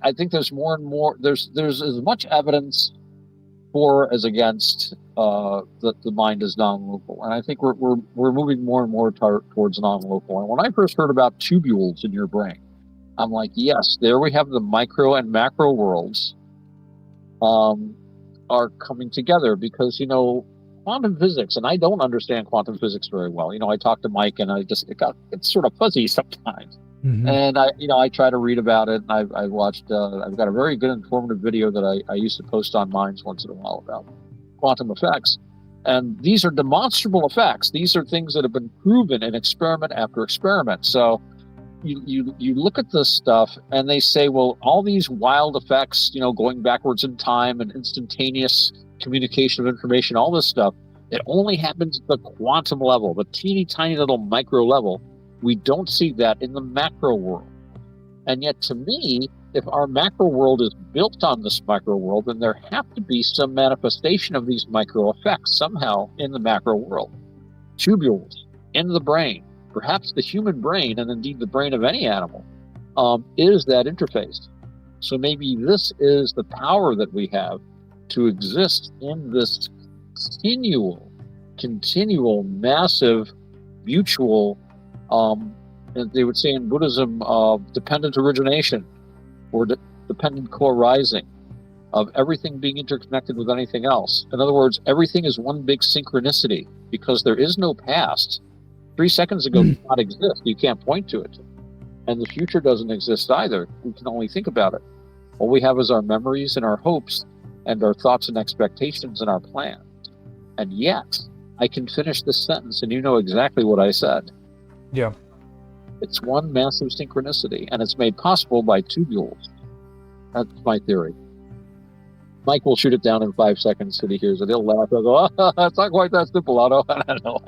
I think there's more and more. There's as much evidence for as against that the mind is non-local, and I think we're moving more and more towards non-local. And when I first heard about tubules in your brain, I'm like, yes, there we have the micro and macro worlds are coming together because quantum physics, and I don't understand quantum physics very well. I talked to Mike, and it's sort of fuzzy sometimes. Mm-hmm. And I try to read about it, and I watched. I've got a very good informative video that I used to post on Minds once in a while about quantum effects, and these are demonstrable effects. These are things that have been proven in experiment after experiment. So you look at this stuff, and they say, well, all these wild effects, going backwards in time and instantaneous communication of information, all this stuff, it only happens at the quantum level, the teeny tiny little micro level. We don't see that in the macro world. And yet, to me, if our macro world is built on this micro world, then there have to be some manifestation of these micro effects somehow in the macro world. Tubules in the brain, perhaps the human brain, and indeed the brain of any animal, is that interface. So maybe this is the power that we have to exist in this continual, massive, mutual, as they would say in Buddhism, dependent origination or dependent co-arising of everything being interconnected with anything else. In other words, everything is one big synchronicity because there is no past. 3 seconds ago did not exist. You can't point to it. And the future doesn't exist either. We can only think about it. All we have is our memories and our hopes and our thoughts and expectations and our plans. And yet, I can finish this sentence and you know exactly what I said. Yeah. It's one massive synchronicity, and it's made possible by tubules. That's my theory. Mike will shoot it down in 5 seconds so he hears it. He'll laugh. He'll go, oh, it's not quite that simple, Otto. I don't know.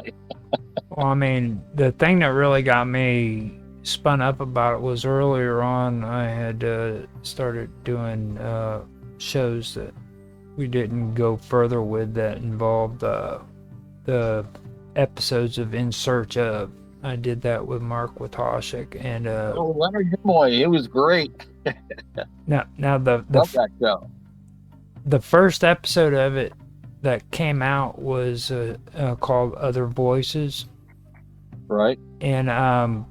Well, I mean, the thing that really got me spun up about it was earlier on I had started doing shows that we didn't go further with that involved the episodes of In Search Of. I did that with Mark Watoshik and Leonard Nimoy, it was great. now Love that show. The first episode of it that came out was called Other Voices. Right. And I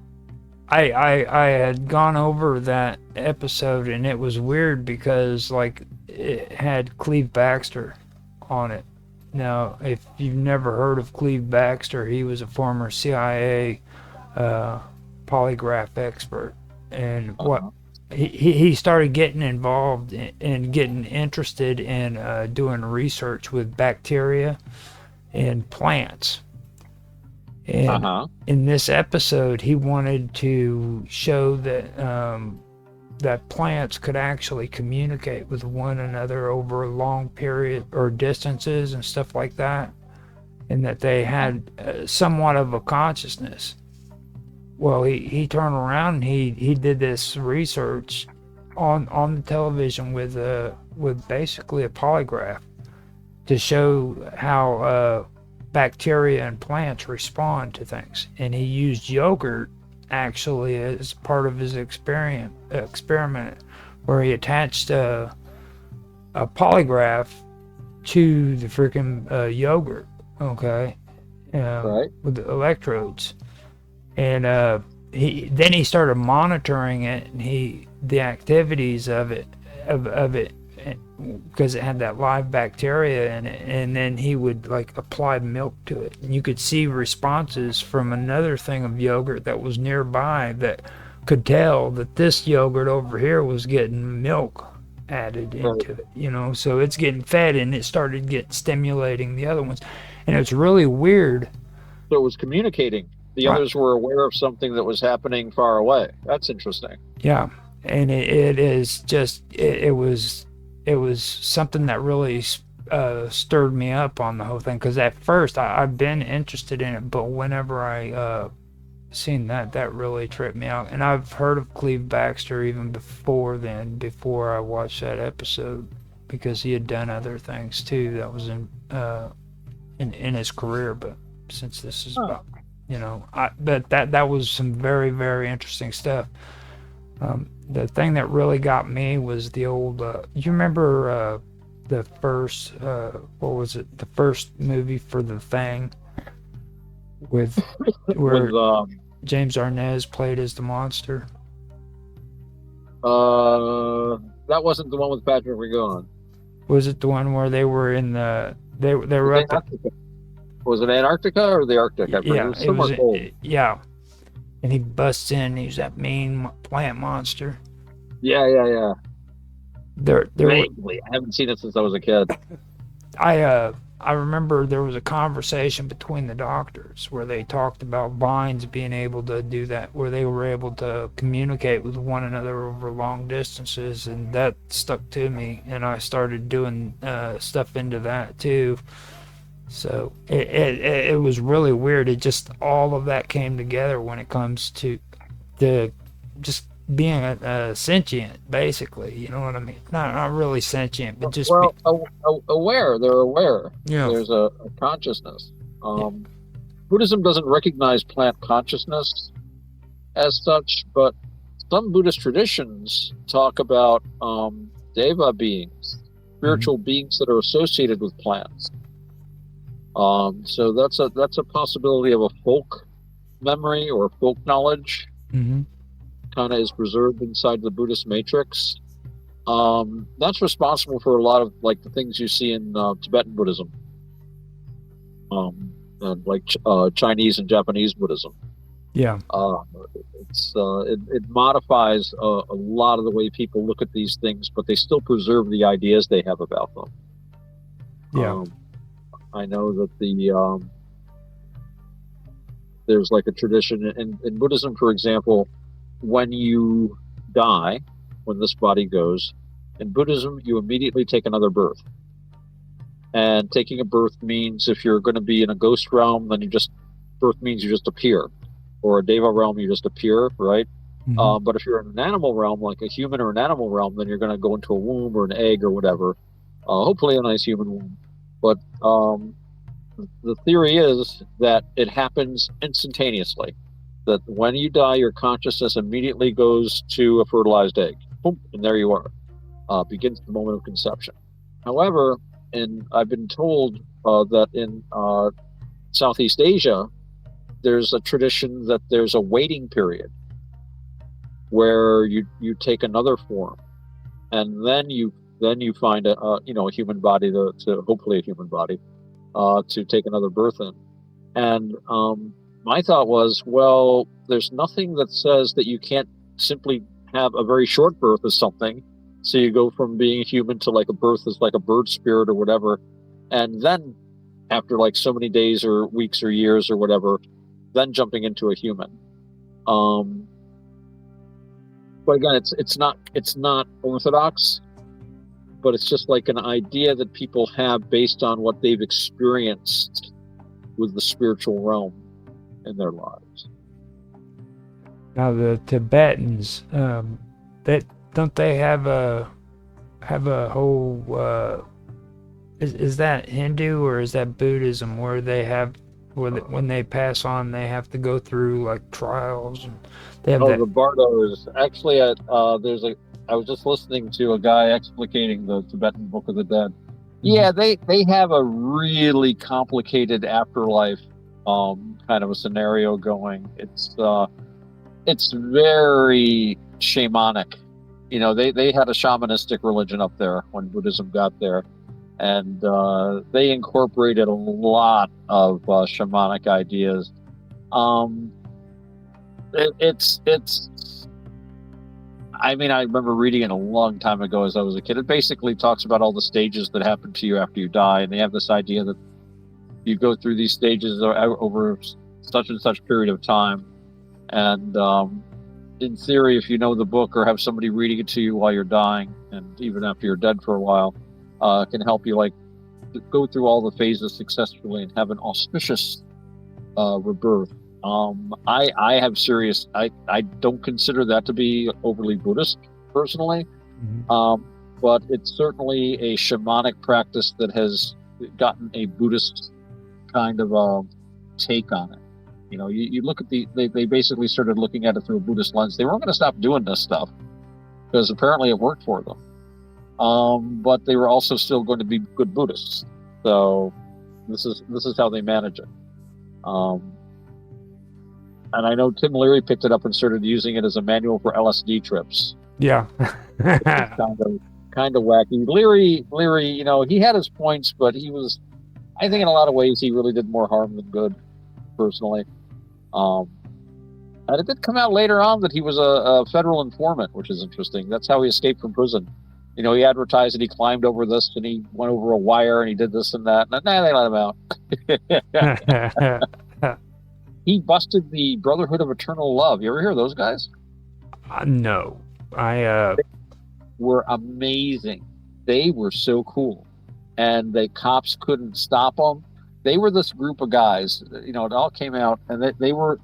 had gone over that episode, and it was weird because like it had Cleve Baxter on it. Now, if you've never heard of Cleve Baxter, he was a former CIA polygraph expert, and what he started getting involved and getting interested in doing research with bacteria and plants. And in this episode, he wanted to show that that plants could actually communicate with one another over a long period or distances and stuff like that, and that they had somewhat of a consciousness. Well, he turned around and he did this research on the television with basically a polygraph to show how bacteria and plants respond to things, and he used yogurt actually as part of his experiment where he attached a polygraph to the freaking yogurt, okay, right, with the electrodes, and he started monitoring it and the activities of it because it had that live bacteria in it, and then he would like apply milk to it, and you could see responses from another thing of yogurt that was nearby that could tell that this yogurt over here was getting milk added into it, so it's getting fed, and it started stimulating the other ones, and it's really weird. So it was communicating. The others were aware of something that was happening far away. That's interesting. Yeah, and it is just it was something that really stirred me up on the whole thing, because at first I've been interested in it, but whenever I seen that really tripped me out. And I've heard of Cleve Baxter even before I watched that episode, because he had done other things too that was in his career. But since this is about, but that was some very, very interesting stuff. The thing that really got me was the old. You remember the first? What was it? The first movie for The Thing, with With where James Arnaz played as the monster. that wasn't the one with Patrick McGowan. Was it the one where they were in the they were up at, Was it Antarctica or the Arctic? I forget. It yeah, was somewhere cold. yeah, and he busts in. He's that mean plant monster. Yeah. There were, Vaguely. I haven't seen it since I was a kid. I remember there was a conversation between the doctors where they talked about vines being able to do that, where they were able to communicate with one another over long distances, and that stuck to me, and I started doing stuff into that too. So it was really weird. It just all of that came together when it comes to the just being a sentient, basically. You know what I mean? Not really sentient, but just aware. They're aware. Yeah. There's a consciousness. Buddhism doesn't recognize plant consciousness as such, but some Buddhist traditions talk about deva beings, spiritual beings that are associated with plants. So that's a possibility of a folk memory or folk knowledge. Kind of is preserved inside the Buddhist matrix. That's responsible for a lot of like the things you see in Tibetan Buddhism, and like Chinese and Japanese Buddhism. Yeah. It modifies a lot of the way people look at these things, but they still preserve the ideas they have about them. Yeah. I know that there's like a tradition in Buddhism, for example, when you die, when this body goes, in Buddhism, you immediately take another birth. And taking a birth means if you're going to be in a ghost realm, then birth means you just appear. Or a deva realm, you just appear, right? But if you're in an animal realm, like a human or an animal realm, then you're going to go into a womb or an egg or whatever. Hopefully a nice human womb. But the theory is that it happens instantaneously. That when you die, your consciousness immediately goes to a fertilized egg. Boom, and there you are. Begins the moment of conception. However, I've been told that in Southeast Asia, there's a tradition that there's a waiting period where you take another form, and then you find a human body to hopefully a human body to take another birth in. And my thought was, well, there's nothing that says that you can't simply have a very short birth as something. So you go from being a human to like a birth as like a bird spirit or whatever. And then after like so many days or weeks or years or whatever, then jumping into a human. But again, it's not orthodox, but it's just like an idea that people have based on what they've experienced with the spiritual realm in their lives. Now the Tibetans, that don't they have a whole is that Hindu or is that Buddhism where they have when they pass on they have to go through like trials and they have the Bardos. Actually, I was just listening to a guy explicating the Tibetan Book of the Dead. Yeah, they have a really complicated afterlife kind of a scenario going. It's very shamanic. You know, they had a shamanistic religion up there when Buddhism got there, and they incorporated a lot of shamanic ideas. I mean, I remember reading it a long time ago as I was a kid. It basically talks about all the stages that happen to you after you die, and they have this idea that you go through these stages over such and such period of time. And in theory, if you know the book or have somebody reading it to you while you're dying, and even after you're dead for a while, can help you like go through all the phases successfully and have an auspicious rebirth. I have serious. I don't consider that to be overly Buddhist personally, but it's certainly a shamanic practice that has gotten a Buddhist kind of take on it. You look at they basically started looking at it through a Buddhist lens. They weren't going to stop doing this stuff because apparently it worked for them. But they were also still going to be good Buddhists. So this is how they manage it. And I know Tim Leary picked it up and started using it as a manual for LSD trips. Yeah. kind of wacky. Leary, he had his points, but he was, I think in a lot of ways, he really did more harm than good, personally. And it did come out later on that he was a federal informant, which is interesting. That's how he escaped from prison. He advertised that he climbed over this and he went over a wire and he did this and that. And they let him out. He busted the Brotherhood of Eternal Love. You ever hear of those guys? No. They were amazing. They were so cool. And the cops couldn't stop them. They were this group of guys, it all came out, and they were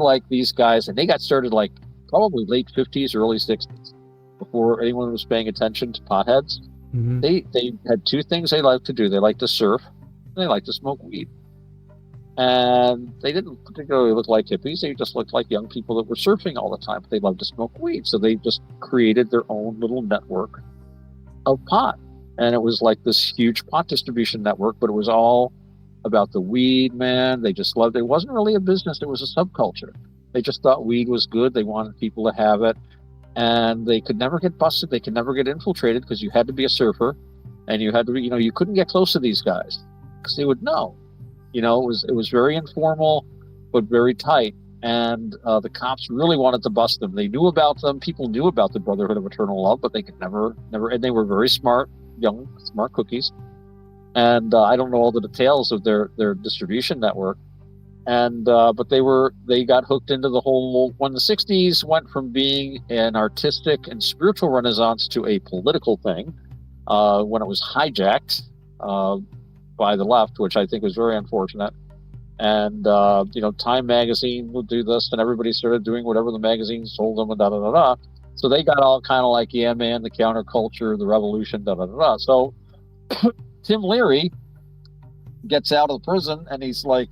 like these guys, and they got started like probably late 50s, early 60s, before anyone was paying attention to potheads. Mm-hmm. They had two things they liked to do. They liked to surf, and they liked to smoke weed. And they didn't particularly look like hippies. They just looked like young people that were surfing all the time, but they loved to smoke weed. So they just created their own little network of pot. And it was like this huge pot distribution network, but it was all about the weed, man. They just loved it. It wasn't really a business. It was a subculture. They just thought weed was good. They wanted people to have it. And they could never get busted. They could never get infiltrated because you had to be a surfer. And you had to be, you couldn't get close to these guys because they would know. It was very informal, but very tight. And the cops really wanted to bust them. They knew about them. People knew about the Brotherhood of Eternal Love, but they could never, and they were very smart, young, smart cookies. And I don't know all the details of their distribution network. And but they got hooked into the whole, when the 60s went from being an artistic and spiritual renaissance to a political thing, when it was hijacked by the left, which I think was very unfortunate. And Time magazine would do this, and everybody started doing whatever the magazine sold them, and da da da da. So they got all kind of like, yeah, man, the counterculture, the revolution, da da da da. So Tim Leary gets out of prison, and he's like,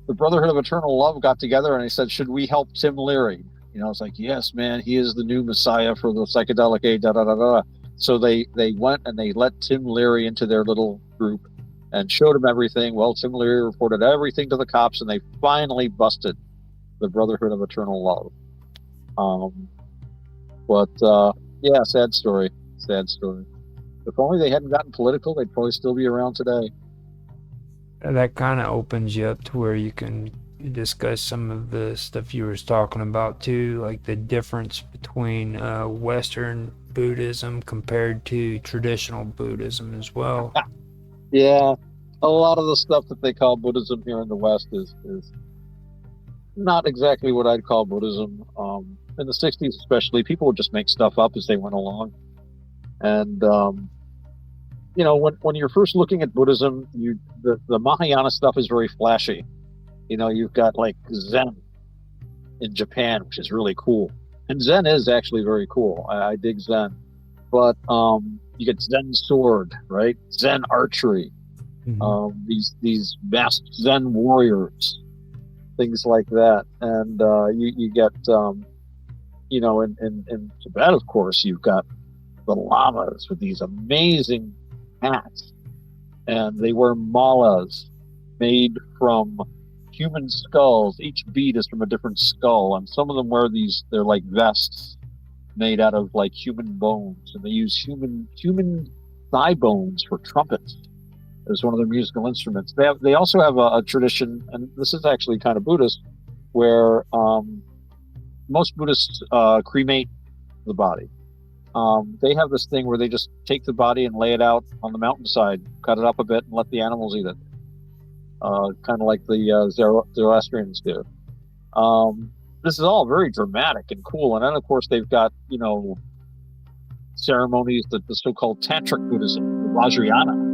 the Brotherhood of Eternal Love got together, and he said, should we help Tim Leary? It's like, yes, man, he is the new messiah for the psychedelic age, da da da da. So they went and they let Tim Leary into their little group and showed him everything. Well, Tim Leary reported everything to the cops, and they finally busted the Brotherhood of Eternal Love. Yeah, sad story. If only they hadn't gotten political, they'd probably still be around today. That kind of opens you up to where you can discuss some of the stuff you were talking about too, like the difference between Western Buddhism compared to traditional Buddhism as well. Yeah, a lot of the stuff that they call Buddhism here in the West is not exactly what I'd call Buddhism. In the 60s especially, people would just make stuff up as they went along. And, when you're first looking at Buddhism, the Mahayana stuff is very flashy. You've got like Zen in Japan, which is really cool. And Zen is actually very cool. I dig Zen. But you get Zen sword, right? Zen archery. Mm-hmm. These masked Zen warriors, things like that. And you get, in Tibet, of course, you've got the lamas with these amazing hats. And they wear malas made from human skulls. Each bead is from a different skull. And some of them wear they're like vests made out of like human bones, and they use human thigh bones for trumpets as one of their musical instruments. They also have a tradition, and this is actually kind of Buddhist, where most Buddhists cremate the body. They have this thing where they just take the body and lay it out on the mountainside, cut it up a bit, and let the animals eat it, kind of like the Zoroastrians do. This is all very dramatic and cool. And then, of course, they've got, ceremonies that the so-called Tantric Buddhism, the Vajrayana,